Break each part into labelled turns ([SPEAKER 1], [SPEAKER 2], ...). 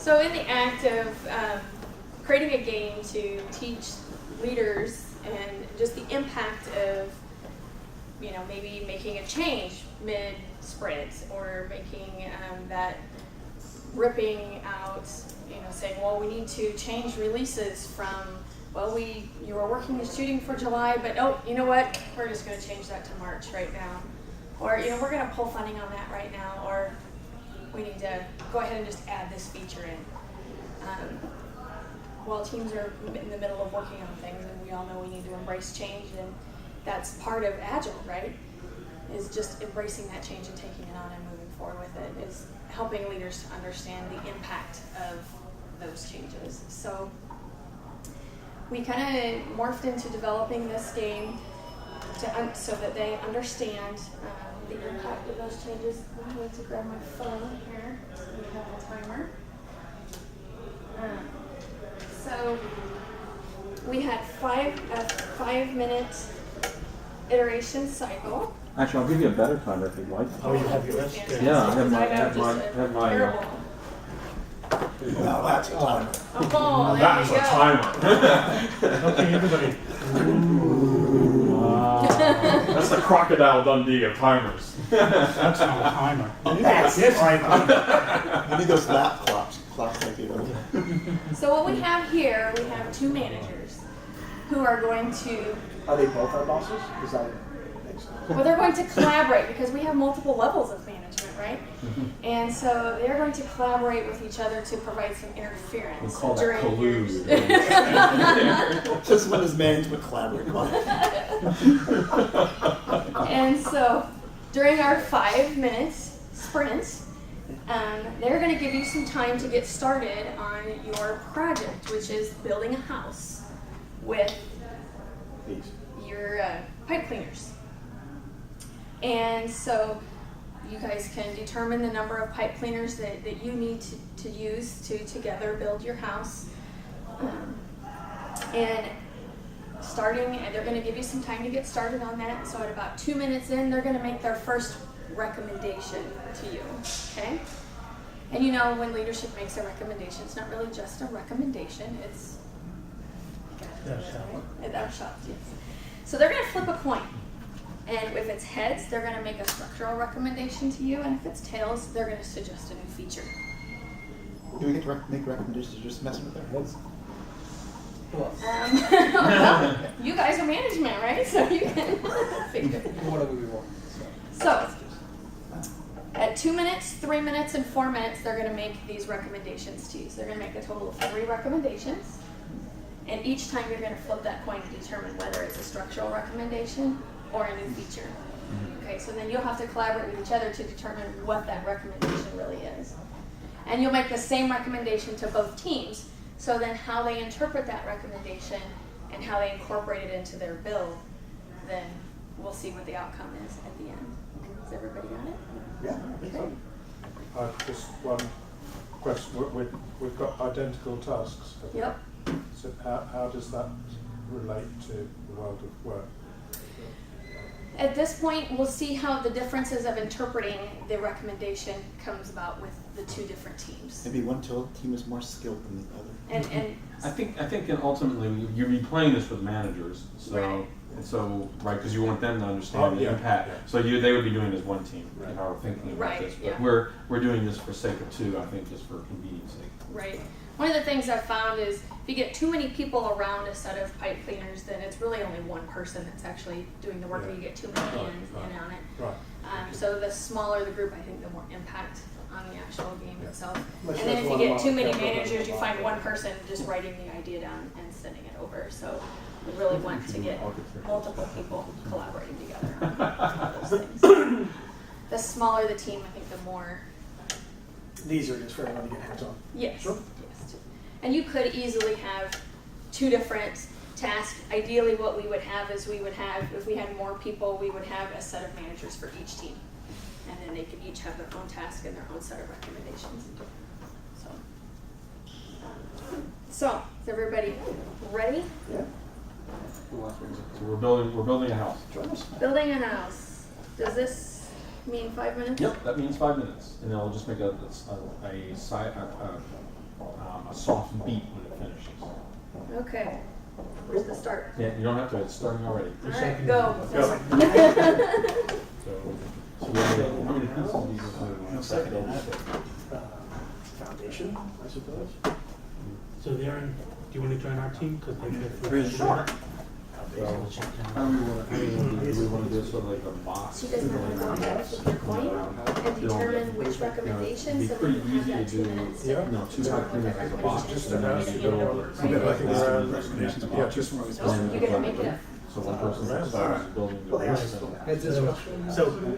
[SPEAKER 1] So in the act of creating a game to teach leaders and just the impact of, maybe making a change mid-sprint or making that ripping out, saying, well, we need to change releases from, well, you were working and shooting for July, but oh, you know what? We're just going to change that to March right now. Or, we're going to pull funding on that right now. Or we need to go ahead and just add this feature in. While teams are in the middle of working on things, and we all know we need to embrace change, and that's part of Agile, right? Is just embracing that change and taking it on and moving forward with it. Is helping leaders to understand the impact of those changes. So we kind of morphed into developing this game so that they understand the impact of those changes. I'm going to grab my phone here so we have a timer. So we had a 5-minute iteration cycle.
[SPEAKER 2] Actually, I'll give you a better timer if you'd like.
[SPEAKER 3] Oh, you have yours?
[SPEAKER 2] Yeah, I have my
[SPEAKER 1] terrible.
[SPEAKER 4] Now that's a timer.
[SPEAKER 1] Oh,
[SPEAKER 3] That is
[SPEAKER 1] there
[SPEAKER 3] a
[SPEAKER 1] you
[SPEAKER 3] timer. Okay, everybody.
[SPEAKER 2] That's the Crocodile Dundee of timers.
[SPEAKER 3] That's not a timer.
[SPEAKER 4] That's
[SPEAKER 3] Yes,
[SPEAKER 4] right. You need those lap claps like you know.
[SPEAKER 1] So what we have here, we have 2 managers who are going to,
[SPEAKER 4] Are they both our bosses? Is that it?
[SPEAKER 1] well, they're going to collaborate because we have multiple levels of management, right? And so they're going to collaborate with each other to provide some interference.
[SPEAKER 2] We call that
[SPEAKER 1] during
[SPEAKER 2] collude.
[SPEAKER 4] Just when his management collaborate.
[SPEAKER 1] And so during our 5-minute sprint, they're going to give you some time to get started on your project, which is building a house with your pipe cleaners. And so you guys can determine the number of pipe cleaners that you need to use to together build your house. And they're going to give you some time to get started on that. So at about 2 minutes in, they're going to make their first recommendation to you, okay? And when leadership makes a recommendation, it's not really just a recommendation, it's our shot, yes. So they're going to flip a coin. And if it's heads, they're going to make a structural recommendation to you, and if it's tails, they're going to suggest a new feature.
[SPEAKER 4] Do we get to make recommendations just messing with their heads?
[SPEAKER 1] Well, you guys are management, right? So you can figure it out.
[SPEAKER 4] Whatever we want.
[SPEAKER 1] So, at 2 minutes, 3 minutes, and 4 minutes, they're going to make these recommendations to you. So they're going to make a total of 3 recommendations. And each time you're going to flip that coin to determine whether it's a structural recommendation or a new feature. Okay, so then you'll have to collaborate with each other to determine what that recommendation really is. And you'll make the same recommendation to both teams. So then how they interpret that recommendation and how they incorporate it into their build, then we'll see what the outcome is at the end. Has everybody got it?
[SPEAKER 4] Yeah, I think so.
[SPEAKER 3] Just one question. We've got identical tasks.
[SPEAKER 1] Yep.
[SPEAKER 3] So how does that relate to the world of work?
[SPEAKER 1] At this point, we'll see how the differences of interpreting the recommendation comes about with the 2 different teams.
[SPEAKER 4] Maybe one team is more skilled than the other.
[SPEAKER 1] And
[SPEAKER 2] I think and ultimately you'll be playing this with managers, so
[SPEAKER 1] Right.
[SPEAKER 2] because you want them to understand the impact.
[SPEAKER 3] Yeah.
[SPEAKER 2] So they would be doing as one team,
[SPEAKER 3] Right.
[SPEAKER 2] how we're thinking about
[SPEAKER 1] Right,
[SPEAKER 2] this. But
[SPEAKER 1] yeah.
[SPEAKER 2] we're doing this for sake of 2, I think, just for convenience sake.
[SPEAKER 1] right. One of the things I've found is if you get too many people around a set of pipe cleaners, then it's really only one person that's actually doing the work,
[SPEAKER 3] Yeah.
[SPEAKER 1] and you get too many
[SPEAKER 3] Right,
[SPEAKER 1] in on it.
[SPEAKER 3] Right.
[SPEAKER 1] So the smaller the group, I think the more impact on the actual game
[SPEAKER 3] Yeah.
[SPEAKER 1] itself.
[SPEAKER 4] Let's
[SPEAKER 1] And then
[SPEAKER 4] just
[SPEAKER 1] if you
[SPEAKER 4] one
[SPEAKER 1] get
[SPEAKER 4] of
[SPEAKER 1] too
[SPEAKER 4] them
[SPEAKER 1] many
[SPEAKER 4] on the
[SPEAKER 1] managers, you
[SPEAKER 4] camera.
[SPEAKER 1] find one person just writing the idea down and sending it over. So we really want to get multiple people collaborating together on those things. The smaller the team, I think the more.
[SPEAKER 5] These are just for everyone to get hands on.
[SPEAKER 1] Yes.
[SPEAKER 5] Sure.
[SPEAKER 1] Yes. And you could easily have 2 different tasks. Ideally, what we would have is if we had more people, we would have a set of managers for each team. And then they could each have their own task and their own set of recommendations. So is everybody ready?
[SPEAKER 4] Yeah.
[SPEAKER 2] So we're building a house.
[SPEAKER 4] Join us.
[SPEAKER 1] Building a house. Does this mean 5 minutes?
[SPEAKER 2] Yep, that means 5 minutes, and then I'll just make a soft beat when it finishes.
[SPEAKER 1] Okay. Where's the start?
[SPEAKER 2] Yeah, you don't have to, it's starting already.
[SPEAKER 1] All right, go.
[SPEAKER 2] So how many pieces do you include?
[SPEAKER 4] Second.
[SPEAKER 5] Foundation, I suppose.
[SPEAKER 6] So Darren, do you want to join our team? Because they could.
[SPEAKER 2] Sure.
[SPEAKER 6] We'll
[SPEAKER 2] So,
[SPEAKER 6] check them
[SPEAKER 2] how
[SPEAKER 6] out.
[SPEAKER 2] do we want to do sort of like a box?
[SPEAKER 1] So you guys want to go ahead with your coin and determine which recommendation,
[SPEAKER 2] It'd
[SPEAKER 1] so
[SPEAKER 2] be pretty
[SPEAKER 1] that you have
[SPEAKER 2] easy
[SPEAKER 1] that
[SPEAKER 2] to
[SPEAKER 1] 2
[SPEAKER 2] do,
[SPEAKER 1] minutes to
[SPEAKER 3] Yeah.
[SPEAKER 2] you know, two documents as a box,
[SPEAKER 3] Just
[SPEAKER 2] and then
[SPEAKER 3] about-
[SPEAKER 2] you go over.
[SPEAKER 1] Right.
[SPEAKER 3] Yeah, like
[SPEAKER 2] Yeah.
[SPEAKER 3] recommendations, yeah, just
[SPEAKER 1] So you're gonna make it
[SPEAKER 2] So one person
[SPEAKER 3] Right.
[SPEAKER 2] starts building the rest of it.
[SPEAKER 4] Heads is
[SPEAKER 6] So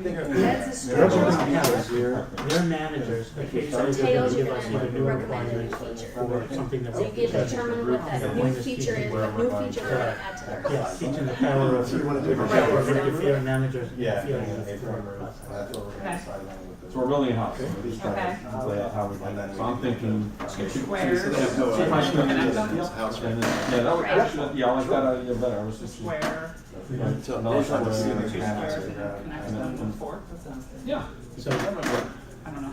[SPEAKER 1] That's a structural.
[SPEAKER 6] their managers, occasionally they're going
[SPEAKER 1] Tails,
[SPEAKER 6] to
[SPEAKER 1] you're
[SPEAKER 6] give us
[SPEAKER 1] gonna
[SPEAKER 6] either new
[SPEAKER 1] recommend a new
[SPEAKER 6] requirements
[SPEAKER 1] feature.
[SPEAKER 6] or something that
[SPEAKER 1] So
[SPEAKER 6] we
[SPEAKER 1] you get to
[SPEAKER 6] can
[SPEAKER 1] determine what that new feature is, what new feature we're gonna add to their
[SPEAKER 6] Yeah,
[SPEAKER 1] list.
[SPEAKER 6] teaching the power of
[SPEAKER 5] So you want to do
[SPEAKER 6] the
[SPEAKER 5] it
[SPEAKER 6] power of
[SPEAKER 1] Right.
[SPEAKER 6] interfere managers.
[SPEAKER 7] Yeah,
[SPEAKER 6] interfere
[SPEAKER 7] and
[SPEAKER 6] in
[SPEAKER 7] they
[SPEAKER 6] the
[SPEAKER 7] remember,
[SPEAKER 6] process.
[SPEAKER 7] that's what we're gonna decide on with
[SPEAKER 2] So
[SPEAKER 7] this.
[SPEAKER 2] we're building a house, and we're just trying
[SPEAKER 8] Okay.
[SPEAKER 2] to lay out how we like it. So I'm thinking.
[SPEAKER 8] Squares.
[SPEAKER 2] See if I can
[SPEAKER 7] House,
[SPEAKER 2] and then-
[SPEAKER 7] right?
[SPEAKER 2] Yeah, that would,
[SPEAKER 1] Right.
[SPEAKER 2] actually, yeah, I like that idea better. I was just.
[SPEAKER 8] Square.
[SPEAKER 2] Like, another
[SPEAKER 7] Those are the
[SPEAKER 2] square.
[SPEAKER 7] ceilings.
[SPEAKER 8] Two squares and then connect
[SPEAKER 2] And
[SPEAKER 8] them
[SPEAKER 2] then-
[SPEAKER 8] to four. That sounds good.
[SPEAKER 2] Yeah.
[SPEAKER 6] So
[SPEAKER 8] I don't know.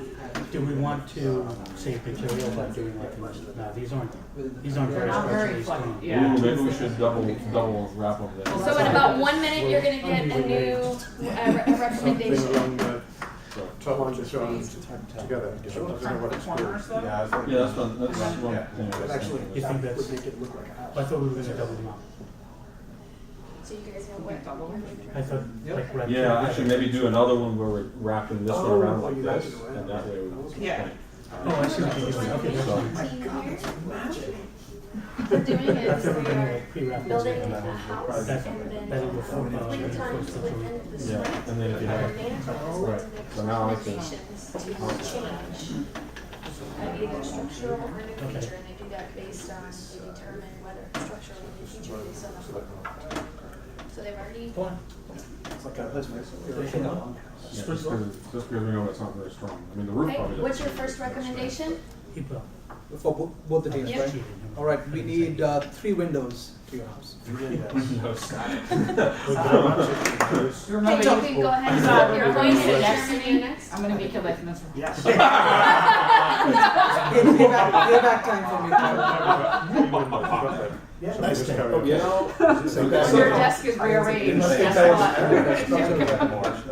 [SPEAKER 6] do we want to save material by doing like, no, these aren't
[SPEAKER 8] They're
[SPEAKER 6] very
[SPEAKER 8] not
[SPEAKER 6] structurally
[SPEAKER 8] very
[SPEAKER 6] strong.
[SPEAKER 8] flexible. Yeah.
[SPEAKER 2] Ooh, maybe we should double wrap over there.
[SPEAKER 1] So in about 1 minute, you're gonna get a new
[SPEAKER 3] something
[SPEAKER 1] recommendation.
[SPEAKER 3] along the
[SPEAKER 2] So,
[SPEAKER 3] top one just on together. I don't know what
[SPEAKER 8] The
[SPEAKER 3] it's called.
[SPEAKER 8] corners though?
[SPEAKER 7] Yeah, I think.
[SPEAKER 2] yeah, that's one, that's one
[SPEAKER 7] Yeah.
[SPEAKER 2] thing. I was
[SPEAKER 5] Actually,
[SPEAKER 2] thinking.
[SPEAKER 6] You think
[SPEAKER 5] that
[SPEAKER 6] that's-
[SPEAKER 5] would make it look like a house.
[SPEAKER 6] I thought we were going to double them up.
[SPEAKER 1] So you guys know what
[SPEAKER 8] Double.
[SPEAKER 6] I thought like red.
[SPEAKER 2] Yeah, actually, maybe do another one where we're wrapping this one
[SPEAKER 5] Oh,
[SPEAKER 2] around
[SPEAKER 5] oh,
[SPEAKER 2] like
[SPEAKER 5] you
[SPEAKER 2] this,
[SPEAKER 5] wrap it around.
[SPEAKER 2] and that way we.
[SPEAKER 8] Yeah.
[SPEAKER 6] Oh, I see what you're doing. Okay, that's
[SPEAKER 2] So-
[SPEAKER 6] fine.
[SPEAKER 1] team here,
[SPEAKER 5] Magic.
[SPEAKER 1] what we're doing
[SPEAKER 6] I
[SPEAKER 1] is
[SPEAKER 6] thought we were
[SPEAKER 1] we
[SPEAKER 6] going
[SPEAKER 1] are
[SPEAKER 6] to pre-wrap
[SPEAKER 1] building
[SPEAKER 6] this.
[SPEAKER 1] a house
[SPEAKER 6] That-
[SPEAKER 1] and then
[SPEAKER 6] that will form
[SPEAKER 1] 3 times within the
[SPEAKER 2] Yeah,
[SPEAKER 1] sprint.
[SPEAKER 2] and then if you
[SPEAKER 1] Our
[SPEAKER 2] have,
[SPEAKER 1] manager is going
[SPEAKER 2] right,
[SPEAKER 1] to make
[SPEAKER 2] so now I can.
[SPEAKER 1] recommendations to change either structural or new
[SPEAKER 6] Okay.
[SPEAKER 1] feature, and they do that based on, they determine whether structural or new feature based on the. So they've already,
[SPEAKER 5] It's like a husband.
[SPEAKER 2] Yeah, just because we know it's not very strong. I mean, the roof
[SPEAKER 1] okay,
[SPEAKER 2] probably.
[SPEAKER 1] what's your first recommendation?
[SPEAKER 6] Keep up.
[SPEAKER 4] For both the teams,
[SPEAKER 1] Yep.
[SPEAKER 4] right? All right, we need 3 windows to your house.
[SPEAKER 8] You remember
[SPEAKER 1] Okay,
[SPEAKER 8] you-
[SPEAKER 1] you can go ahead and
[SPEAKER 8] So,
[SPEAKER 1] stop your
[SPEAKER 8] you're going
[SPEAKER 1] point
[SPEAKER 8] to
[SPEAKER 1] and
[SPEAKER 8] next
[SPEAKER 1] determine your next.
[SPEAKER 8] I'm gonna make it like this.
[SPEAKER 5] Yes.
[SPEAKER 4] Payback time for me.
[SPEAKER 5] Yeah.
[SPEAKER 3] Nice carry on.
[SPEAKER 2] You know,
[SPEAKER 8] Your desk is rearranged. Guess what?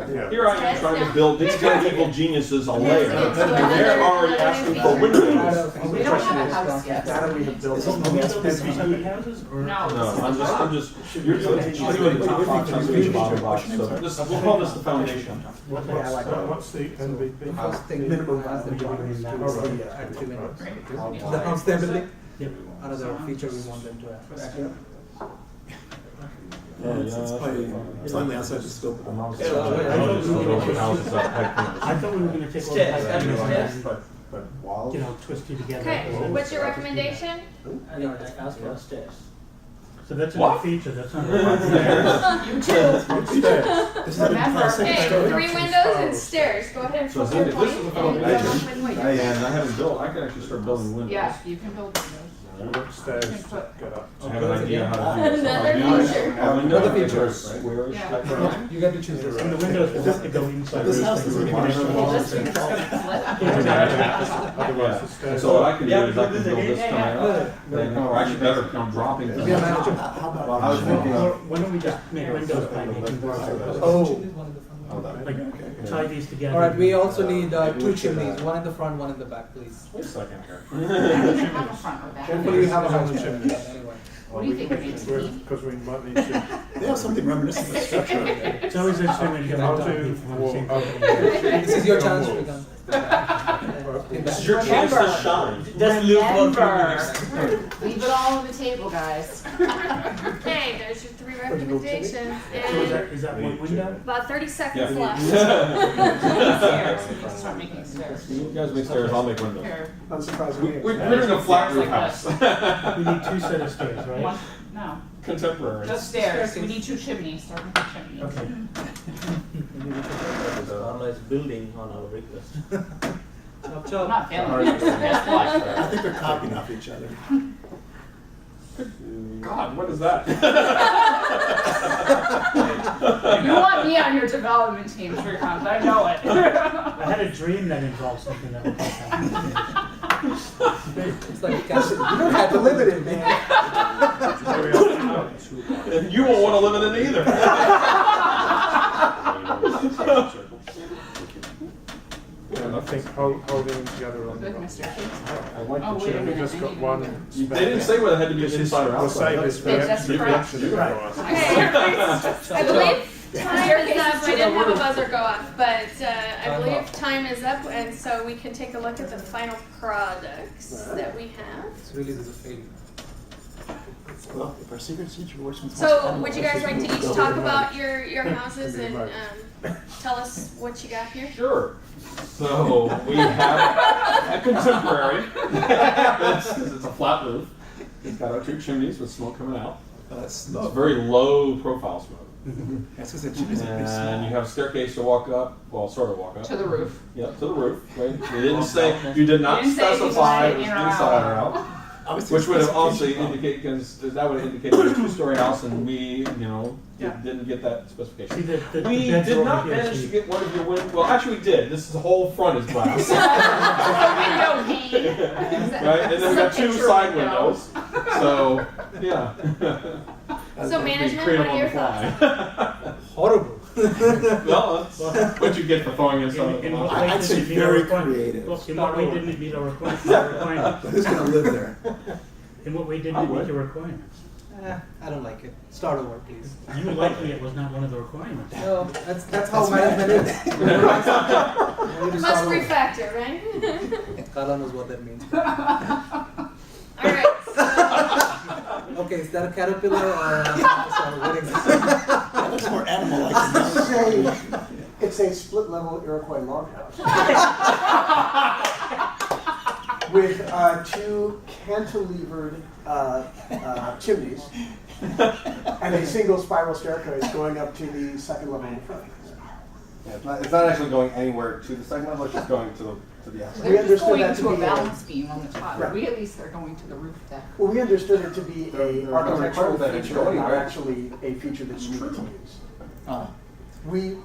[SPEAKER 3] Yeah.
[SPEAKER 2] here I am trying to build these kind of evil geniuses a layer,
[SPEAKER 1] Let's
[SPEAKER 2] and
[SPEAKER 1] get to
[SPEAKER 2] they're
[SPEAKER 1] another-
[SPEAKER 2] already
[SPEAKER 1] another
[SPEAKER 2] asking
[SPEAKER 1] feature.
[SPEAKER 2] for windows.
[SPEAKER 8] We don't have a house yet.
[SPEAKER 5] That we have built.
[SPEAKER 6] Separate houses or?
[SPEAKER 2] No, I'm just, you're doing the top box, I'm doing the bottom box, so this, we'll call this the foundation.
[SPEAKER 3] What's the MVP?
[SPEAKER 4] House thing, minimum house that we want to add 3 windows. The house they're building,
[SPEAKER 6] Yep.
[SPEAKER 4] another feature we want them to add.
[SPEAKER 2] It's
[SPEAKER 3] only outside the scope of the house.
[SPEAKER 6] I thought we were going to take all the
[SPEAKER 7] Stairs,
[SPEAKER 6] pipes
[SPEAKER 7] but walls.
[SPEAKER 6] and, twist you together.
[SPEAKER 1] Okay, what's your recommendation?
[SPEAKER 6] I asked for stairs. So that's a
[SPEAKER 2] What?
[SPEAKER 6] new feature, that's not a
[SPEAKER 8] You too. Remember,
[SPEAKER 1] Okay, 3 windows and stairs, go ahead and
[SPEAKER 2] So
[SPEAKER 1] flip
[SPEAKER 2] if
[SPEAKER 1] your
[SPEAKER 2] this is
[SPEAKER 1] point
[SPEAKER 2] the
[SPEAKER 1] and
[SPEAKER 2] foundation,
[SPEAKER 1] determine what
[SPEAKER 2] I
[SPEAKER 1] your-
[SPEAKER 2] haven't built, I can actually start building windows.
[SPEAKER 8] Yeah, you can build windows.
[SPEAKER 3] Stairs to get up.
[SPEAKER 2] I have an idea how to do this.
[SPEAKER 1] Another
[SPEAKER 2] I'll do
[SPEAKER 1] feature.
[SPEAKER 2] a window
[SPEAKER 4] Another
[SPEAKER 2] that
[SPEAKER 4] feature.
[SPEAKER 2] goes squarish
[SPEAKER 8] Yeah.
[SPEAKER 2] type
[SPEAKER 4] Yeah,
[SPEAKER 2] thing.
[SPEAKER 4] you get to choose this.
[SPEAKER 6] And the windows will have to go inside.
[SPEAKER 4] This
[SPEAKER 6] these
[SPEAKER 4] house
[SPEAKER 6] things.
[SPEAKER 4] is
[SPEAKER 6] You
[SPEAKER 4] gonna
[SPEAKER 6] can
[SPEAKER 4] be
[SPEAKER 6] actually-
[SPEAKER 8] Well, this thing is gonna flip.
[SPEAKER 3] Otherwise, the
[SPEAKER 2] And
[SPEAKER 3] stairs.
[SPEAKER 2] so what I can do is I can build this coming up, then, or actually better come dropping.
[SPEAKER 4] Be a manager.
[SPEAKER 7] Well, I was thinking
[SPEAKER 6] Or
[SPEAKER 7] of.
[SPEAKER 6] why don't we just make windows by making bars?
[SPEAKER 4] Oh,
[SPEAKER 6] Like, tie these together.
[SPEAKER 4] all right, we also need 2 chimneys, one in the front, one in the back, please.
[SPEAKER 2] Wait a second here.
[SPEAKER 8] You have a front or back.
[SPEAKER 4] Hopefully we have a house.
[SPEAKER 3] Chimneys.
[SPEAKER 4] Anyway.
[SPEAKER 8] What do you think, Nancy?
[SPEAKER 3] Because we might need to.
[SPEAKER 7] They have something reminiscent of structure.
[SPEAKER 6] It's always interesting when you get
[SPEAKER 3] I'll
[SPEAKER 6] multiple
[SPEAKER 3] do
[SPEAKER 6] people from the same
[SPEAKER 3] wall-
[SPEAKER 6] company.
[SPEAKER 4] This is your chance to become.
[SPEAKER 2] This is your chance to shine.
[SPEAKER 8] Remember, leave it all on the table, guys.
[SPEAKER 1] Okay, there's your 3 recommendations,
[SPEAKER 6] So is that one window?
[SPEAKER 1] about 30 seconds
[SPEAKER 2] Yeah.
[SPEAKER 1] left.
[SPEAKER 8] Stairs. We can start making stairs.
[SPEAKER 2] You guys make stairs, I'll make windows.
[SPEAKER 8] Here.
[SPEAKER 5] Unsurprisingly.
[SPEAKER 2] We're doing a flat roof
[SPEAKER 8] Like
[SPEAKER 2] house.
[SPEAKER 6] We need 2 set of stairs,
[SPEAKER 8] One,
[SPEAKER 6] right?
[SPEAKER 8] no,
[SPEAKER 2] Contemporary.
[SPEAKER 8] just stairs. We need 2 chimneys. Start with the chimneys.
[SPEAKER 6] Okay.
[SPEAKER 9] Organized building on our request.
[SPEAKER 4] Chop
[SPEAKER 8] I'm
[SPEAKER 4] chop.
[SPEAKER 8] not failing. you. Guess what?
[SPEAKER 7] I think they're copying off each other.
[SPEAKER 2] God, what is that?
[SPEAKER 8] You want me on your development team, Shrikant. I know it.
[SPEAKER 6] I had a dream that involved something that was happening.
[SPEAKER 4] It's like
[SPEAKER 5] You don't have to limit it, man.
[SPEAKER 2] You won't want to live in it either.
[SPEAKER 3] And I think holding together on.
[SPEAKER 8] With Mr. Chase.
[SPEAKER 3] I like
[SPEAKER 8] Oh,
[SPEAKER 3] the
[SPEAKER 8] wait a
[SPEAKER 3] chip. We
[SPEAKER 8] minute,
[SPEAKER 3] just
[SPEAKER 8] I
[SPEAKER 3] got
[SPEAKER 8] need
[SPEAKER 3] one.
[SPEAKER 8] to-
[SPEAKER 2] They didn't say whether it had to be inside or
[SPEAKER 3] We'll
[SPEAKER 2] outside.
[SPEAKER 3] save this for
[SPEAKER 8] It's
[SPEAKER 3] the
[SPEAKER 8] just
[SPEAKER 3] you
[SPEAKER 8] correct.
[SPEAKER 3] action for us.
[SPEAKER 1] Okay, I believe time is up. I didn't have a buzzer go off, but I believe time is up, and so we can take a look at the final products that we have.
[SPEAKER 4] It's really there's a failure.
[SPEAKER 7] Well, if our secret situation.
[SPEAKER 1] So, would you guys like to each talk about your houses and tell us what you got here?
[SPEAKER 2] Sure. So we have a contemporary. It's a flat roof. It's got 2 chimneys with smoke coming out.
[SPEAKER 7] That's
[SPEAKER 2] It's very low profile smoke.
[SPEAKER 7] That's because the chimneys are pretty
[SPEAKER 2] And
[SPEAKER 7] small.
[SPEAKER 2] you have a staircase to walk up, well, sort of walk up.
[SPEAKER 8] To the roof.
[SPEAKER 2] Yep, to the roof. Right? You didn't say, you did not
[SPEAKER 8] You didn't say
[SPEAKER 2] specify it was
[SPEAKER 8] inside or
[SPEAKER 2] inside or out.
[SPEAKER 7] Obviously,
[SPEAKER 2] Which would have
[SPEAKER 7] specification
[SPEAKER 2] obviously
[SPEAKER 7] problem.
[SPEAKER 2] indicated, because that would have indicated a 2-story house, and we, didn't get that
[SPEAKER 6] See,
[SPEAKER 2] specification.
[SPEAKER 6] the
[SPEAKER 2] We
[SPEAKER 6] beds
[SPEAKER 2] did
[SPEAKER 6] are
[SPEAKER 2] not
[SPEAKER 6] over here,
[SPEAKER 2] manage
[SPEAKER 6] so
[SPEAKER 2] to
[SPEAKER 6] you-
[SPEAKER 2] get one of your windows. Well, actually, we did. The whole front is glass.
[SPEAKER 8] Window pane.
[SPEAKER 2] Right? And then we got 2
[SPEAKER 8] Picture
[SPEAKER 2] side
[SPEAKER 8] window.
[SPEAKER 2] windows. So, yeah.
[SPEAKER 1] So, management, what are your thoughts?
[SPEAKER 4] Horrible.
[SPEAKER 2] Well, that's what you get for throwing in some of
[SPEAKER 6] In
[SPEAKER 2] the
[SPEAKER 6] what
[SPEAKER 2] box.
[SPEAKER 6] way
[SPEAKER 7] I'd
[SPEAKER 6] did
[SPEAKER 7] say
[SPEAKER 6] it meet our
[SPEAKER 7] very
[SPEAKER 6] requirement?
[SPEAKER 7] creative.
[SPEAKER 6] Look, in what way didn't it meet our requirement?
[SPEAKER 7] Who's going to live there?
[SPEAKER 6] In what way didn't
[SPEAKER 2] I
[SPEAKER 6] it meet
[SPEAKER 2] would.
[SPEAKER 6] your requirements?
[SPEAKER 4] I don't like it. Start over, please.
[SPEAKER 6] You likely it was not one of the requirements.
[SPEAKER 4] No, that's how management is. When you write something, you need to
[SPEAKER 1] Must
[SPEAKER 4] start over.
[SPEAKER 1] refactor, right?
[SPEAKER 4] Carla knows what that means.
[SPEAKER 1] Alright, so
[SPEAKER 4] Okay, is that a caterpillar or what is it?
[SPEAKER 7] That looks more animal-like than that.
[SPEAKER 5] It's a split level Iroquois log house. With 2 cantilevered chimneys and a single spiral staircase going up to the 2nd level in the front.
[SPEAKER 10] Yeah, it's not actually going anywhere to the second level, it's just going to the outside.
[SPEAKER 5] We
[SPEAKER 8] They're just
[SPEAKER 5] understood
[SPEAKER 8] going
[SPEAKER 5] that to
[SPEAKER 8] to a
[SPEAKER 5] be
[SPEAKER 8] balance beam on the top.
[SPEAKER 5] Right.
[SPEAKER 8] We at least are going to the roof deck.
[SPEAKER 5] Well, we understood it to be
[SPEAKER 10] There
[SPEAKER 5] an
[SPEAKER 10] was no
[SPEAKER 5] architectural
[SPEAKER 10] requirement that it's
[SPEAKER 5] feature,
[SPEAKER 10] going
[SPEAKER 5] not
[SPEAKER 10] anywhere.
[SPEAKER 5] actually a feature that you needed to use.
[SPEAKER 7] Oh,
[SPEAKER 5] We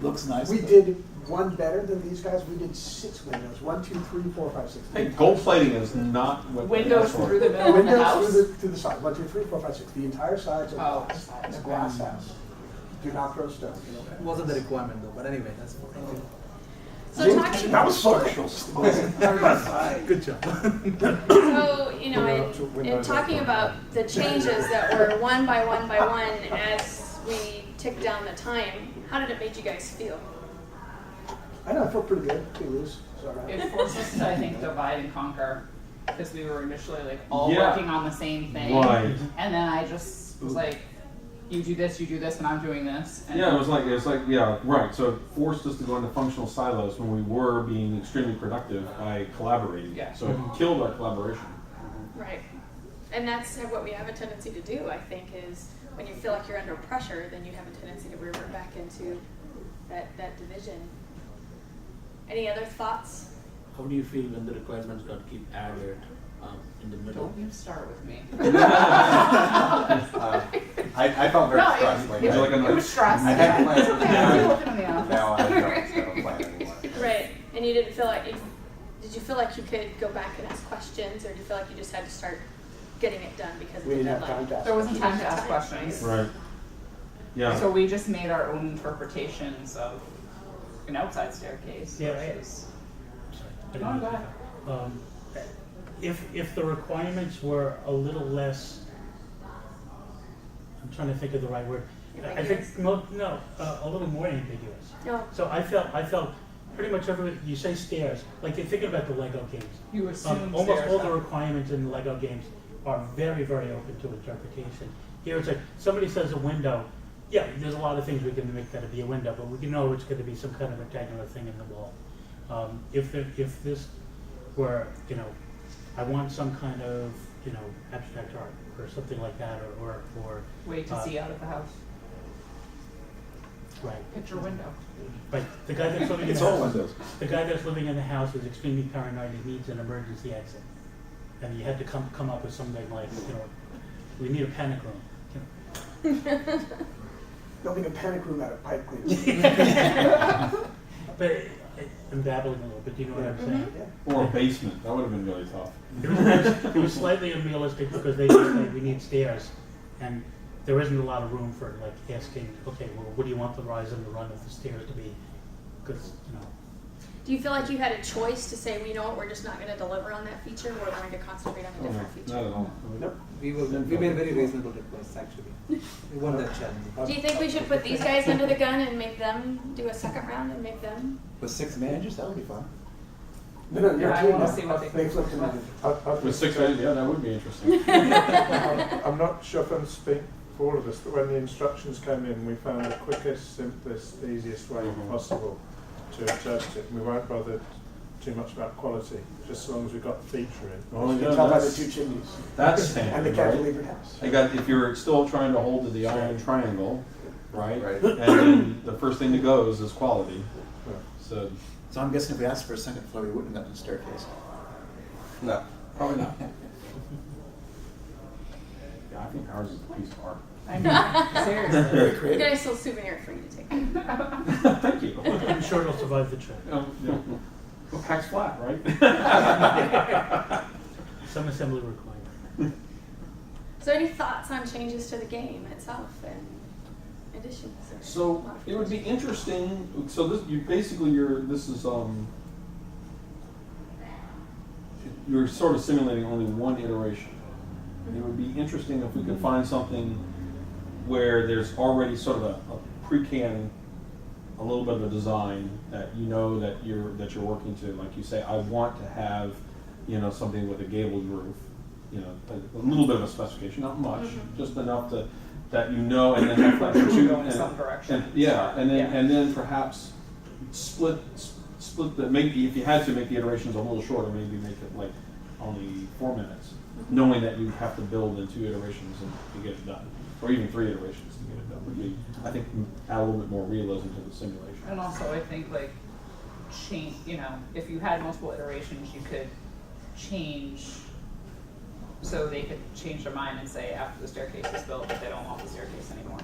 [SPEAKER 7] looks nice.
[SPEAKER 5] we did one better than these guys. We did 6 windows. 1, 2, 3, 4, 5, 6.
[SPEAKER 2] Hey, gold plating is not what they
[SPEAKER 8] Windows
[SPEAKER 2] asked for.
[SPEAKER 8] through the middle of the
[SPEAKER 5] Windows
[SPEAKER 8] house.
[SPEAKER 5] through the side. 1, 2, 3, 4, 5, 6. The entire sides of
[SPEAKER 8] Oh,
[SPEAKER 5] glass.
[SPEAKER 8] sides.
[SPEAKER 5] It's a glass house. Do not throw stone.
[SPEAKER 4] It wasn't the requirement though, but anyway, that's thank you.
[SPEAKER 1] so talking
[SPEAKER 5] That was fun.
[SPEAKER 4] Good job.
[SPEAKER 1] So, in talking about the changes that were one by one by one as we ticked down the time, how did it make you guys feel?
[SPEAKER 5] I know, I felt pretty good. Pretty loose. It's all right.
[SPEAKER 8] It forced us to, I think, divide and conquer. Because we were initially like all
[SPEAKER 2] Yeah.
[SPEAKER 8] working on the same thing.
[SPEAKER 2] Right.
[SPEAKER 8] And then I just was like, you do this, and I'm doing this. And
[SPEAKER 2] Yeah, it was like, yeah, right. So it forced us to go into functional silos when we were being extremely productive by collaborating.
[SPEAKER 8] Yeah.
[SPEAKER 2] So it killed our collaboration.
[SPEAKER 1] Right. And that's what we have a tendency to do, I think, is when you feel like you're under pressure, then you have a tendency to revert back into that division. Any other thoughts?
[SPEAKER 9] How do you feel when the requirements got keep added in the middle?
[SPEAKER 8] Don't you start with me.
[SPEAKER 10] I felt very
[SPEAKER 8] No,
[SPEAKER 10] stressed.
[SPEAKER 8] it
[SPEAKER 10] Like,
[SPEAKER 2] Would you like a
[SPEAKER 8] it was stressful.
[SPEAKER 10] I had plans
[SPEAKER 8] It's
[SPEAKER 10] to
[SPEAKER 8] okay,
[SPEAKER 10] do
[SPEAKER 8] I'll deal
[SPEAKER 10] that.
[SPEAKER 8] with it in the office.
[SPEAKER 10] Now I don't plan anymore.
[SPEAKER 1] Right. And you didn't feel like did you feel like you could go back and ask questions, or do you feel like you just had to start getting it done because of
[SPEAKER 5] We
[SPEAKER 1] the
[SPEAKER 5] didn't have
[SPEAKER 1] deadline?
[SPEAKER 5] time to ask.
[SPEAKER 8] There wasn't time to ask
[SPEAKER 1] Time.
[SPEAKER 8] questions.
[SPEAKER 2] Right. Yeah.
[SPEAKER 8] So we just made our own interpretations of an outside staircase.
[SPEAKER 6] Yeah,
[SPEAKER 8] versus-
[SPEAKER 6] I
[SPEAKER 8] No, go ahead.
[SPEAKER 6] If the requirements were a little less, I'm trying to think of the right word. I think a little more ambiguous.
[SPEAKER 1] No.
[SPEAKER 6] So I felt pretty much you say stairs, like you're thinking about the Lego games.
[SPEAKER 8] You assume
[SPEAKER 6] Almost
[SPEAKER 8] stairs
[SPEAKER 6] all the
[SPEAKER 8] have-
[SPEAKER 6] requirements in the Lego games are very, very open to interpretation. Here it's like somebody says a window. Yeah, there's a lot of things we can make that be a window, but we can know it's going to be some kind of rectangular thing in the wall. If this were, I want some kind of, abstract art or something like that, or
[SPEAKER 8] Way to see out of the house.
[SPEAKER 6] right.
[SPEAKER 8] Picture window.
[SPEAKER 6] But the guy that's living in
[SPEAKER 7] It's
[SPEAKER 6] the
[SPEAKER 7] all
[SPEAKER 6] house,
[SPEAKER 7] windows.
[SPEAKER 6] the guy that's living in the house is extremely paranoid and needs an emergency exit, and you had to come up with something like, we need a panic room.
[SPEAKER 5] Building a panic room out of pipe cleaners.
[SPEAKER 6] But I'm babbling a little bit, do you know what I'm saying?
[SPEAKER 5] Yeah.
[SPEAKER 2] Or a basement, that would have been really tough.
[SPEAKER 6] It was slightly unrealistic because they just say we need stairs, and there isn't a lot of room for like asking, okay, well, what do you want the rise and the run of the stairs to be? Because, you know.
[SPEAKER 1] Do you feel like you had a choice to say, well, you know what, we're just not going to deliver on that feature, we're going to concentrate on a different feature?
[SPEAKER 2] Not at all.
[SPEAKER 5] Nope.
[SPEAKER 4] We made very reasonable requests actually. We won that challenge.
[SPEAKER 1] Do you think we should put these guys under the gun and make them do a second round and make them?
[SPEAKER 7] With 6 managers, that would be fun.
[SPEAKER 5] No, your
[SPEAKER 8] Yeah, I
[SPEAKER 5] team,
[SPEAKER 8] wanna see what they can
[SPEAKER 5] flipped
[SPEAKER 8] do.
[SPEAKER 5] them.
[SPEAKER 2] With 6 men, yeah, that would be interesting.
[SPEAKER 3] I'm not sure if I'm speaking for all of us, but when the instructions came in, we found the quickest, simplest, easiest way possible to adjust it. We weren't bothered too much about quality, just as long as we got the feature in.
[SPEAKER 2] Oh,
[SPEAKER 5] You
[SPEAKER 2] yeah,
[SPEAKER 5] can tell by the
[SPEAKER 2] that's-
[SPEAKER 5] 2 chimneys
[SPEAKER 2] That's
[SPEAKER 5] and the
[SPEAKER 2] standard, right?
[SPEAKER 5] cantilevered house.
[SPEAKER 2] I got, if you're still trying to hold to the iron triangle, right?
[SPEAKER 10] Right.
[SPEAKER 2] And then the first thing that goes is quality.
[SPEAKER 3] Yeah.
[SPEAKER 2] So,
[SPEAKER 7] So I'm guessing if we asked for a second floor, we wouldn't have gotten a staircase.
[SPEAKER 10] No.
[SPEAKER 2] probably not. Yeah, I think ours is a piece of art.
[SPEAKER 8] I mean, seriously.
[SPEAKER 7] Very
[SPEAKER 1] You
[SPEAKER 7] creative.
[SPEAKER 1] guys still souvenir for you to take.
[SPEAKER 2] Thank you.
[SPEAKER 6] I'm sure it'll survive the trip.
[SPEAKER 2] Yeah. Well, pack's flat, right?
[SPEAKER 6] Some assembly required.
[SPEAKER 1] So any thoughts on changes to the game itself and additions? Or
[SPEAKER 2] So it would be interesting. So this, you basically, you're sort of simulating only one iteration. It would be interesting if we could find something where there's already sort of a pre-can, a little bit of a design that you know that you're working to. Like you say, I want to have, something with a gabled roof. A little bit of a specification, not much, just enough that and then have flexibility.
[SPEAKER 8] Go in some direction.
[SPEAKER 2] And then perhaps split the, maybe if you had to make the iterations a little shorter, maybe make it like only 4 minutes, knowing that you have to build in 2 iterations to get it done, or even 3 iterations to get it done would be, I think, add a little bit more realism to the simulation.
[SPEAKER 8] And also, I think like change. If you had multiple iterations, you could change. So they could change their mind and say after the staircase is built that they don't want the staircase anymore.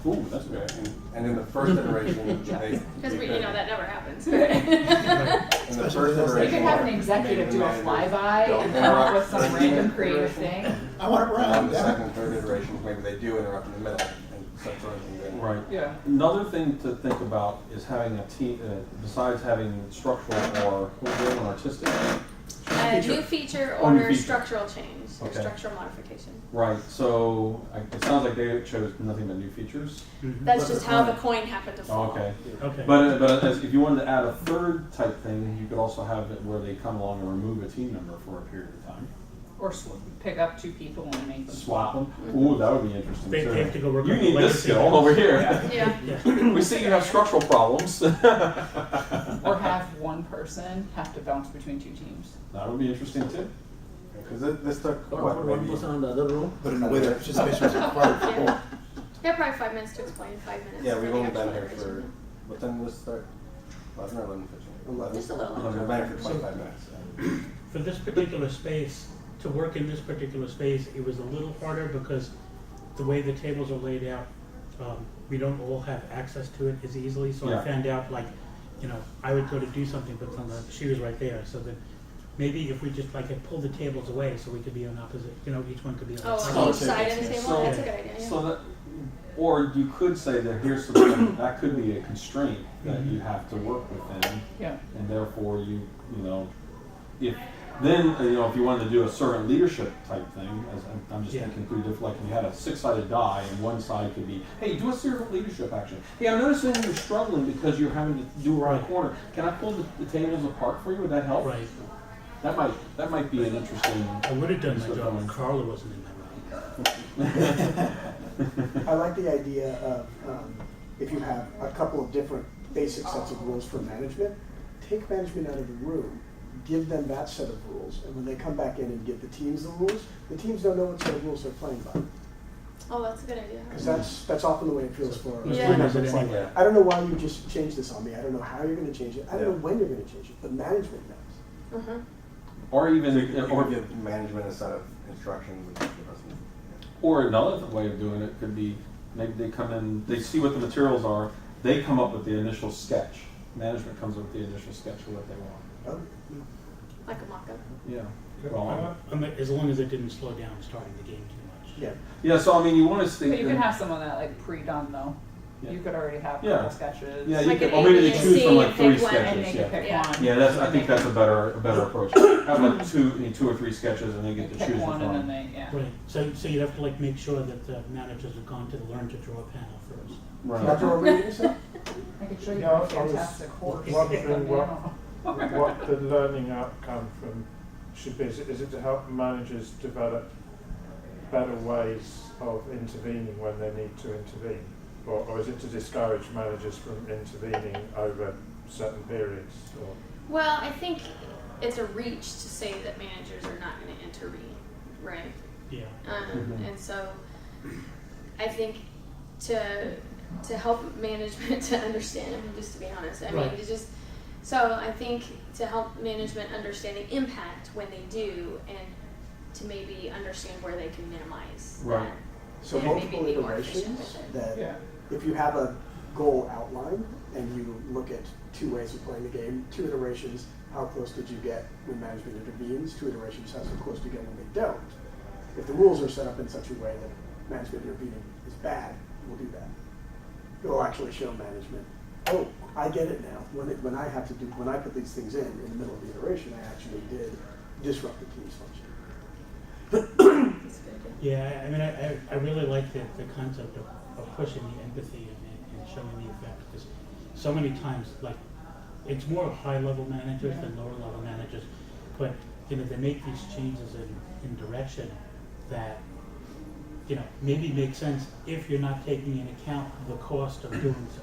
[SPEAKER 2] Ooh, that's good.
[SPEAKER 10] And in the first iteration,
[SPEAKER 1] Because that never happens.
[SPEAKER 10] in the first
[SPEAKER 8] You
[SPEAKER 10] iteration,
[SPEAKER 8] could have an executive do a flyby and come up with some random creative thing.
[SPEAKER 7] I want it
[SPEAKER 10] And
[SPEAKER 7] round.
[SPEAKER 10] the second and third iterations, maybe they do interrupt in the middle and set sort of thing in.
[SPEAKER 2] Right.
[SPEAKER 8] Yeah.
[SPEAKER 2] Another thing to think about is having a team, besides having structural or artistic.
[SPEAKER 1] New feature
[SPEAKER 2] Oh, new
[SPEAKER 1] or
[SPEAKER 2] feature.
[SPEAKER 1] structural change or
[SPEAKER 2] Okay.
[SPEAKER 1] structural modification.
[SPEAKER 2] Right. So it sounds like they chose nothing but new features.
[SPEAKER 1] That's just how the coin happened to fall.
[SPEAKER 2] Okay.
[SPEAKER 6] Okay.
[SPEAKER 2] But if you wanted to add a third type thing, you could also have it where they come along and remove a team member for a period of time.
[SPEAKER 8] Or pick up 2 people and make them
[SPEAKER 2] Swap them. Ooh, that would be interesting.
[SPEAKER 6] They
[SPEAKER 2] too.
[SPEAKER 6] have to go work
[SPEAKER 2] You
[SPEAKER 6] on the
[SPEAKER 2] need this
[SPEAKER 6] legacy
[SPEAKER 2] skill
[SPEAKER 6] house.
[SPEAKER 2] over here.
[SPEAKER 1] Yeah.
[SPEAKER 6] Yeah.
[SPEAKER 2] We see you have structural problems.
[SPEAKER 8] Or have one person have to bounce between 2 teams.
[SPEAKER 2] That would be interesting too.
[SPEAKER 10] Because this took,
[SPEAKER 9] Or
[SPEAKER 10] what,
[SPEAKER 9] put one
[SPEAKER 10] maybe
[SPEAKER 9] person on the other room.
[SPEAKER 7] But in a way that participation was required.
[SPEAKER 1] Yeah. Yeah, probably 5 minutes to explain, 5 minutes.
[SPEAKER 10] Yeah,
[SPEAKER 1] for
[SPEAKER 10] we've
[SPEAKER 1] the
[SPEAKER 10] only been
[SPEAKER 1] actual
[SPEAKER 10] here for,
[SPEAKER 1] iteration.
[SPEAKER 10] what time did this start? 11 or 11:15? 11.
[SPEAKER 1] Just a little
[SPEAKER 10] We've
[SPEAKER 1] longer.
[SPEAKER 10] been here for 25 minutes.
[SPEAKER 6] For this particular space, to work in this particular space, it was a little harder because the way the tables are laid out, we don't all have access to it as easily. So
[SPEAKER 2] Yeah.
[SPEAKER 6] I found out, I would go to do something, but she was right there. So that maybe if we just had pulled the tables away, so we could be on opposite, each one could be on.
[SPEAKER 1] Oh,
[SPEAKER 6] its
[SPEAKER 1] on
[SPEAKER 6] side.
[SPEAKER 1] each side of the table?
[SPEAKER 2] So-
[SPEAKER 1] That's a good idea, yeah.
[SPEAKER 2] So that, or you could say that here's something that could be a constraint that you have to work within,
[SPEAKER 8] Yeah.
[SPEAKER 2] and therefore if you wanted to do a servant leadership type thing, as I'm just
[SPEAKER 6] Yeah.
[SPEAKER 2] thinking through different, like if you had a 6-sided die and one side could be, hey, do a servant leadership action. Hey, I'm noticing you're struggling because you're having to do around the corner. Can I pull the tables apart for you? Would that help?
[SPEAKER 6] Right.
[SPEAKER 2] That might be an interesting.
[SPEAKER 6] I would have done my
[SPEAKER 2] use of
[SPEAKER 6] job
[SPEAKER 2] going.
[SPEAKER 6] if Carla wasn't in my room.
[SPEAKER 5] I like the idea of if you have a couple of different basic sets of rules for management, take management out of the room, give them that set of rules, and when they come back in and give the teams the rules, the teams don't know what set of rules they're playing by.
[SPEAKER 1] Oh, that's a good idea.
[SPEAKER 5] Because that's often the way it feels for
[SPEAKER 6] Who's
[SPEAKER 1] Yeah.
[SPEAKER 6] doing
[SPEAKER 5] members.
[SPEAKER 6] it
[SPEAKER 5] It's like,
[SPEAKER 6] anyway?
[SPEAKER 5] I don't know why you just changed this on me. I don't know how you're going to change it. I don't know when you're going to change it, but management knows.
[SPEAKER 1] Mm-hmm.
[SPEAKER 2] Or even,
[SPEAKER 10] Or give management a set of instructions. And the person-
[SPEAKER 2] or another way of doing it could be maybe they come in, they see what the materials are, they come up with the initial sketch management comes up with the initial sketch of what they want.
[SPEAKER 5] Oh,
[SPEAKER 1] Like a mock-up.
[SPEAKER 2] Yeah. Well,
[SPEAKER 6] As long as it didn't slow down starting the game too much.
[SPEAKER 5] yeah.
[SPEAKER 2] yeah, so I mean, you want to think.
[SPEAKER 8] But you can have some of that like pre-done though.
[SPEAKER 2] Yeah.
[SPEAKER 8] You could already have a
[SPEAKER 2] Yeah.
[SPEAKER 8] couple sketches.
[SPEAKER 2] Yeah, you
[SPEAKER 1] Like
[SPEAKER 2] could,
[SPEAKER 1] an
[SPEAKER 2] or maybe
[SPEAKER 1] A,
[SPEAKER 2] they
[SPEAKER 1] B, and
[SPEAKER 2] choose
[SPEAKER 1] C
[SPEAKER 2] from like
[SPEAKER 1] and
[SPEAKER 2] 3
[SPEAKER 1] pick one and
[SPEAKER 8] And
[SPEAKER 2] sketches.
[SPEAKER 8] they
[SPEAKER 2] Yeah.
[SPEAKER 8] can pick
[SPEAKER 1] Yeah.
[SPEAKER 8] one.
[SPEAKER 2] Yeah, that's. I
[SPEAKER 8] And
[SPEAKER 2] think
[SPEAKER 8] they
[SPEAKER 2] that's a better approach. Have like 2 or 3 sketches, and they get to
[SPEAKER 8] pick
[SPEAKER 2] choose
[SPEAKER 8] one
[SPEAKER 2] from.
[SPEAKER 8] and then they, yeah.
[SPEAKER 6] Right, so you'd have to like make sure that the managers have gone to the learn to draw panel first.
[SPEAKER 5] Can I
[SPEAKER 2] Right.
[SPEAKER 5] draw a rating set?
[SPEAKER 8] I could show you
[SPEAKER 3] Yeah,
[SPEAKER 8] my
[SPEAKER 3] I was
[SPEAKER 8] fantastic horse.
[SPEAKER 3] wondering
[SPEAKER 8] Yeah.
[SPEAKER 3] what the learning outcome from should be. Is it to help managers develop better ways of intervening when they need to intervene? Or is it to discourage managers from intervening over certain periods? Or?
[SPEAKER 1] Well, I think it's a reach to say that managers are not going to intervene, right?
[SPEAKER 6] Yeah.
[SPEAKER 1] And so I think to help management to understand, I mean, just to be honest, I mean,
[SPEAKER 6] Right.
[SPEAKER 1] to just, so I think to help management understand the impact when they do and to maybe understand where they can minimize
[SPEAKER 2] Right.
[SPEAKER 1] that.
[SPEAKER 5] So
[SPEAKER 1] and
[SPEAKER 5] multiple
[SPEAKER 1] maybe be more efficient
[SPEAKER 5] iterations
[SPEAKER 1] with it.
[SPEAKER 5] that
[SPEAKER 8] Yeah.
[SPEAKER 5] if you have a goal outlined and you look at 2 ways of playing the game, 2 iterations, how close did you get when management intervenes, 2 iterations, how close do you get when they don't. If the rules are set up in such a way that management intervening is bad, we'll do that. It will actually show management, oh, I get it now. When I put these things in the middle of the iteration, I actually did disrupt the team's function.
[SPEAKER 6] Yeah, I mean, I really like the concept of pushing the empathy and showing the effect, because so many times, like, it's more high-level managers than lower-level managers, but, you know, they make these changes in direction that, you know, maybe make sense if you're not taking into account the cost of doing so.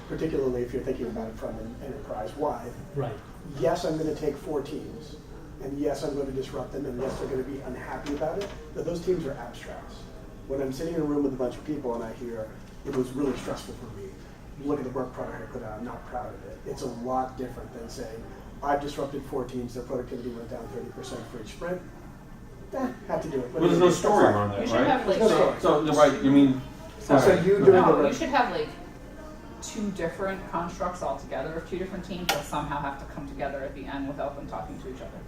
[SPEAKER 5] Particularly if you're thinking about it from an enterprise-wide.
[SPEAKER 6] Right.
[SPEAKER 5] Yes, I'm going to take 4 teams, and yes, I'm going to disrupt them, and yes, they're going to be unhappy about it, but those teams are abstracts. When I'm sitting in a room with a bunch of people and I hear, it was really stressful for me, look at the work product I put out, I'm not proud of it. It's a lot different than saying, I've disrupted 4 teams, their productivity went down 30% for each sprint. Had to do it.
[SPEAKER 2] Well, there's no story around that,
[SPEAKER 8] You should
[SPEAKER 2] right?
[SPEAKER 8] have like,
[SPEAKER 5] There's no story.
[SPEAKER 2] So, right, you mean.
[SPEAKER 5] So you doing
[SPEAKER 8] no,
[SPEAKER 5] the
[SPEAKER 8] you should have like 2 different constructs altogether of 2 different teams that somehow have to come together at the end without them talking to each other.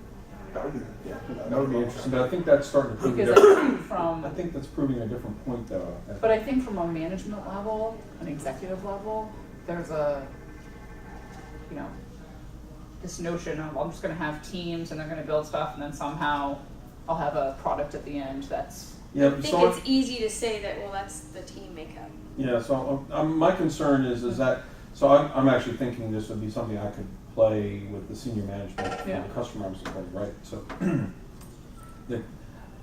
[SPEAKER 5] That would be, yeah,
[SPEAKER 2] That would be interesting, but I think that's starting to prove a
[SPEAKER 8] Because I
[SPEAKER 2] different.
[SPEAKER 8] think from,
[SPEAKER 2] I think that's proving a different point, though.
[SPEAKER 8] but I think from a management level, an executive level, there's a, you know, this notion of I'm just going to have teams and they're going to build stuff and then somehow I'll have a product at the end that's.
[SPEAKER 2] Yeah,
[SPEAKER 1] I think
[SPEAKER 2] so
[SPEAKER 1] it's easy to say that, well, that's the team makeup.
[SPEAKER 2] yeah. So my concern is that. So I'm actually thinking this would be something I could play with the senior management for
[SPEAKER 8] Yeah.
[SPEAKER 2] the customer I'm supporting, right? So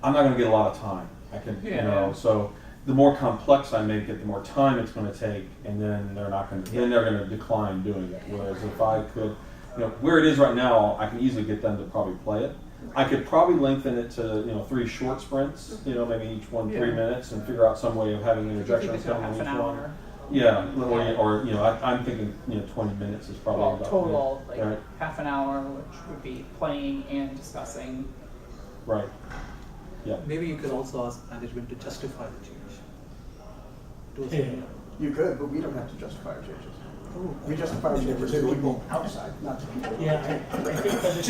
[SPEAKER 2] I'm not going to get a lot of time. I can, you know.
[SPEAKER 8] Yeah.
[SPEAKER 2] So the more complex I make it, the more time it's going to take, and then they're not going to. Then they're going to decline doing it. Whereas if I could, you know, where it is right now, I can easily get them to probably play it. I could probably lengthen it to 3 short sprints, maybe each one 3 minutes, and figure out some way of having
[SPEAKER 8] Keep
[SPEAKER 2] interjections
[SPEAKER 8] it to
[SPEAKER 2] coming in
[SPEAKER 8] half
[SPEAKER 2] each
[SPEAKER 8] an
[SPEAKER 2] one.
[SPEAKER 8] hour.
[SPEAKER 2] Yeah, or I'm thinking 20 minutes is probably
[SPEAKER 8] Well,
[SPEAKER 2] about
[SPEAKER 8] total, like
[SPEAKER 2] right.
[SPEAKER 8] half an hour, which would be playing and discussing.
[SPEAKER 2] Right. Yeah.
[SPEAKER 4] Maybe you can also ask management to justify the change. To a
[SPEAKER 6] Yeah.
[SPEAKER 4] certain level.
[SPEAKER 5] You could, but we don't have to justify our changes.
[SPEAKER 4] Oh,
[SPEAKER 5] We justify our changes to people outside, not to people.
[SPEAKER 6] Yeah, I think that it's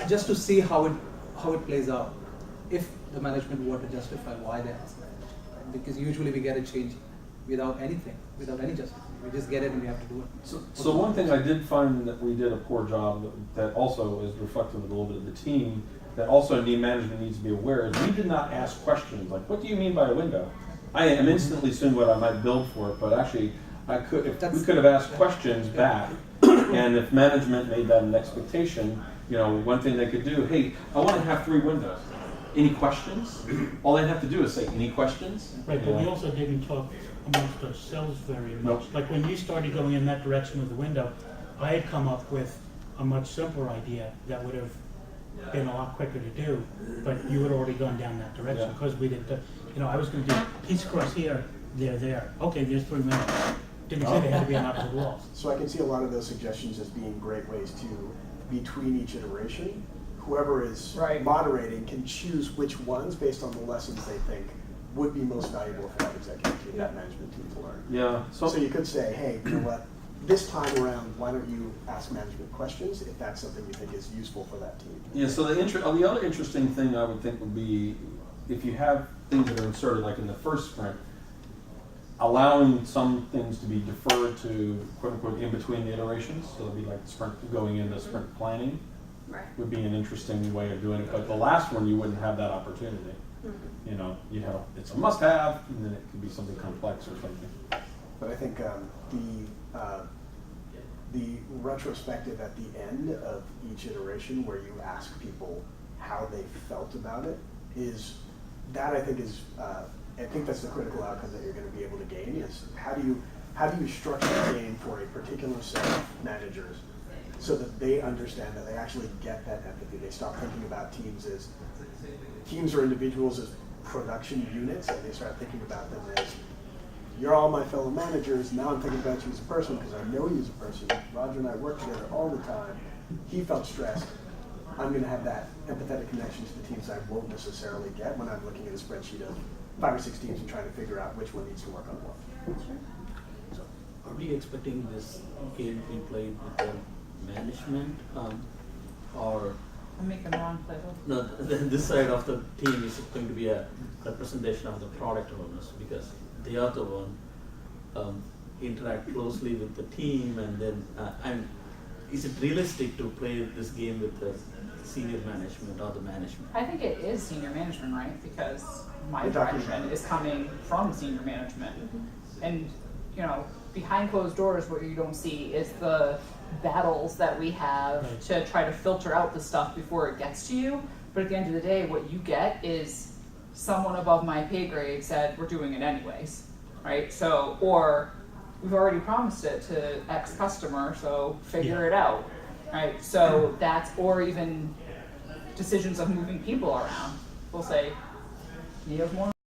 [SPEAKER 4] just to see how it plays out. If the management were to justify why they ask management, right? Because usually we get a change without anything, without any justification. We just get it and we have to do it.
[SPEAKER 2] So one thing I did find that we did a poor job that also is reflective of a little bit of the team that also management needs to be aware is we did not ask questions like, what do you mean by a window? I am instantly assumed what I might build for it, but actually we could have asked questions back, and if management made that an expectation, one thing they could do, hey, I want to have 3 windows. Any questions? All they'd have to do is say, any questions?
[SPEAKER 6] right, but we also didn't talk amongst ourselves very much.
[SPEAKER 2] Nope.
[SPEAKER 6] Like when you started going in that direction with the window, I had come up with a much simpler idea that would have been a lot quicker to do, but you had already gone down that direction
[SPEAKER 2] Yeah.
[SPEAKER 6] because we didn't. I was going to do piece across here, there. Okay, there's 3 minutes. Didn't say they had to be on opposite walls.
[SPEAKER 5] So I can see a lot of those suggestions as being great ways to, between each iteration, whoever is
[SPEAKER 8] Right.
[SPEAKER 5] moderating can choose which ones based on the lessons they think would be most valuable for that executive team, that management team to learn.
[SPEAKER 2] Yeah.
[SPEAKER 5] So you could say, hey, you know what, this time around, why don't you ask management questions if that's something you think is useful for that team?
[SPEAKER 2] Yeah, so the other interesting thing I would think would be if you have things that are inserted like in the first sprint, allowing some things to be deferred to quote unquote in between the iterations, so it'll be like sprint going into sprint planning
[SPEAKER 1] Right.
[SPEAKER 2] would be an interesting way of doing it. But the last one you wouldn't have that opportunity.
[SPEAKER 1] Mm-hmm.
[SPEAKER 2] You know, you have it's a must-have, and then it could be something complex or something.
[SPEAKER 5] But I think the retrospective at the end of each iteration where you ask people how they felt about it is, that I think is, I think that's the critical outcome that you're going to be able to gain is how do you structure the game for a particular set of managers so that they understand that they actually get that empathy. They stop thinking about teams or individuals as production units, and they start thinking about them as, you're all my fellow managers, now I'm thinking about you as a person because I know you as a person. Roger and I work together all the time. He felt stressed. I'm going to have that empathetic connection to the teams I won't necessarily get when I'm looking at a spreadsheet of 5 or 6 teams and trying to figure out which one needs to work on what.
[SPEAKER 9] So, are we expecting this game to be played with the management, or
[SPEAKER 8] I'm making the wrong playbook.
[SPEAKER 9] no? This side of the team is going to be a representation of the product owners because the other one interact closely with the team, and then is it realistic to play this game with the senior management or the management?
[SPEAKER 8] I think it is senior management, right? Because my
[SPEAKER 5] You're talking
[SPEAKER 8] direction
[SPEAKER 5] about-
[SPEAKER 8] is coming from senior management. And, you know, behind closed doors, what you don't see is the battles that we have
[SPEAKER 6] Right.
[SPEAKER 8] to try to filter out the stuff before it gets to you. But at the end of the day, what you get is someone above my pay grade said, we're doing it anyways, right? So, or we've already promised it to X customer, so figure
[SPEAKER 6] Yeah.
[SPEAKER 8] it out, right? So that's, or even decisions of moving people around. We'll say, you have more